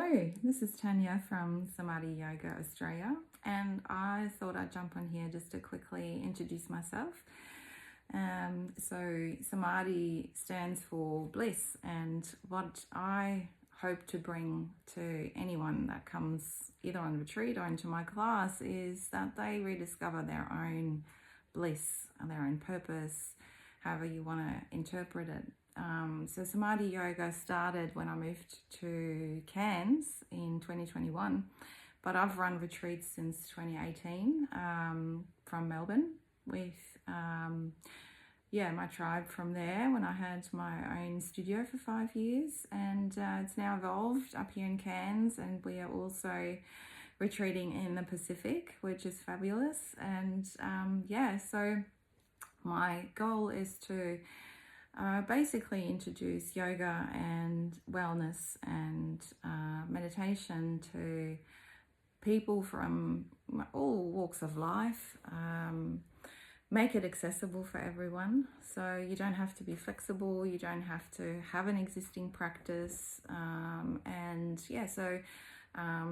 Hello, this is Tanya from Samadhi Yoga Australia, and I thought I'd jump on here just to quickly introduce myself. So Samadhi stands for bliss, and what I hope to bring to anyone that comes either on retreat or into my class is that they rediscover their own bliss and their own purpose, however you want to interpret it. So Samadhi Yoga started when I moved to Cairns in 2021, but I've run retreats since 2018 from Melbourne with my tribe from there when I had my own studio for 5 years, and it's now evolved up here in Cairns, and we are also retreating in the Pacific, which is fabulous. And so my goal is to basically introduce yoga and wellness and meditation to people from all walks of life, make it accessible for everyone. So you don't have to be flexible, you don't have to have an existing practice,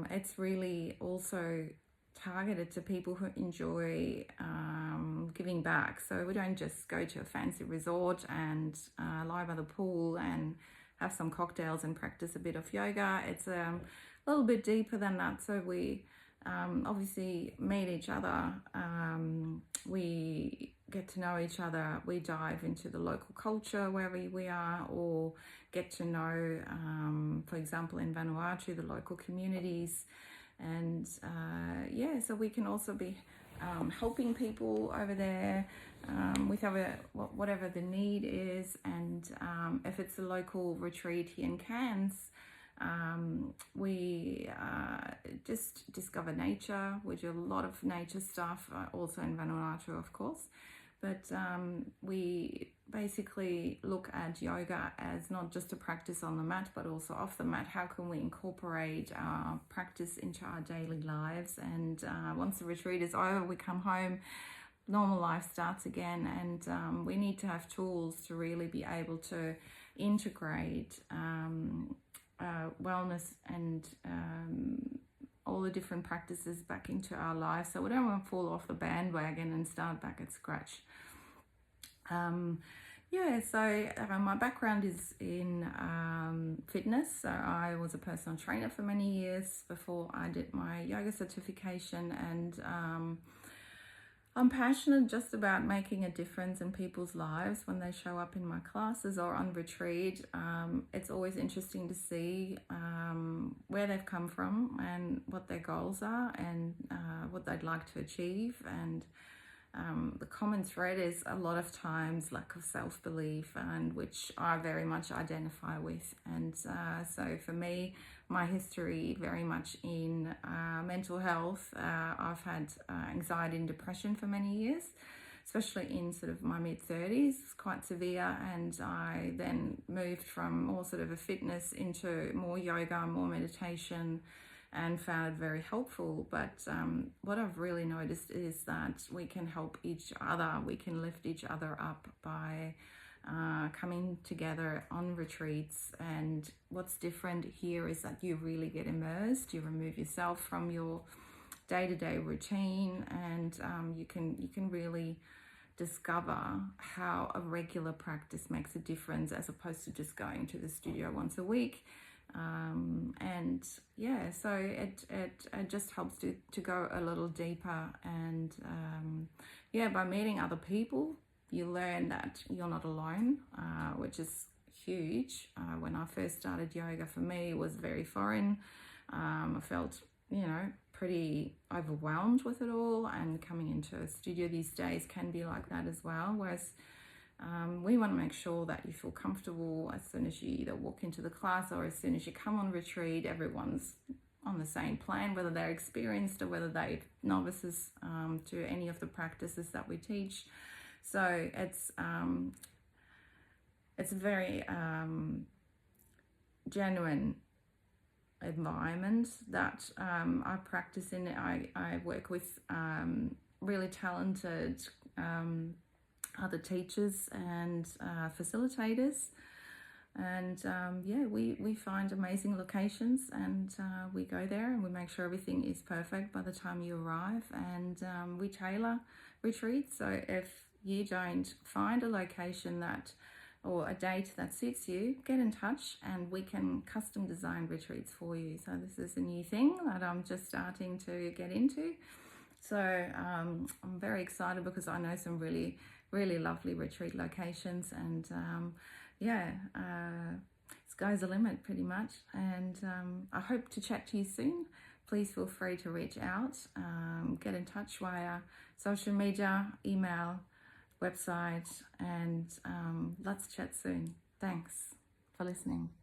it's really also targeted to people who enjoy giving back. So we don't just go to a fancy resort and lie by the pool and have some cocktails and practice a bit of yoga. It's a little bit deeper than that. So we obviously meet each other, we get to know each other, we dive into the local culture wherever we are, or get to know, for example, in Vanuatu, the local communities. And so we can also be helping people over there with whatever the need is. And if it's a local retreat here in Cairns, we just discover nature. We do a lot of nature stuff, also in Vanuatu, of course. But we basically look at yoga as not just a practice on the mat, but also off the mat. How can we incorporate our practice into our daily lives? And once the retreat is over, we come home, normal life starts again, and we need to have tools to really be able to integrate wellness and all the different practices back into our lives, so we don't want to fall off the bandwagon and start back at scratch. My background is in fitness. So I was a personal trainer for many years before I did my yoga certification, and I'm passionate just about making a difference in people's lives when they show up in my classes or on retreat. It's always interesting to see where they've come from and what their goals are, and what they'd like to achieve. And the common thread is a lot of times lack of self-belief, and which I very much identify with. And so for me, my history very much in mental health. I've had anxiety and depression for many years, especially in sort of my mid-30s, quite severe. And I then moved from more sort of a fitness into more yoga, more meditation, and found it very helpful. But what I've really noticed is that we can help each other, we can lift each other up by coming together on retreats. And what's different here is that you really get immersed, you remove yourself from your day-to-day routine, and you can really discover how a regular practice makes a difference, as opposed to just going to the studio once a week. So it just helps to go a little deeper. And by meeting other people, you learn that you're not alone, which is huge. When I first started yoga, for me, it was very foreign. I felt, pretty overwhelmed with it all, and coming into a studio these days can be like that as well. Whereas we want to make sure that you feel comfortable as soon as you either walk into the class or as soon as you come on retreat. Everyone's on the same plan, whether they're experienced or whether they're novices to any of the practices that we teach. So it's a very genuine environment that I practice in. I work with really talented other teachers and facilitators, And yeah, we find amazing locations, and we go there and we make sure everything is perfect by the time you arrive. And we tailor retreats, so if you don't find a location that or a date that suits you, get in touch and we can custom design retreats for you. So this is a new thing that I'm just starting to get into. So I'm very excited because I know some really, really lovely retreat locations, and yeah, sky's the limit pretty much. And I hope to chat to you soon. Please feel free to reach out, get in touch via social media, email, website, and let's chat soon. Thanks for listening.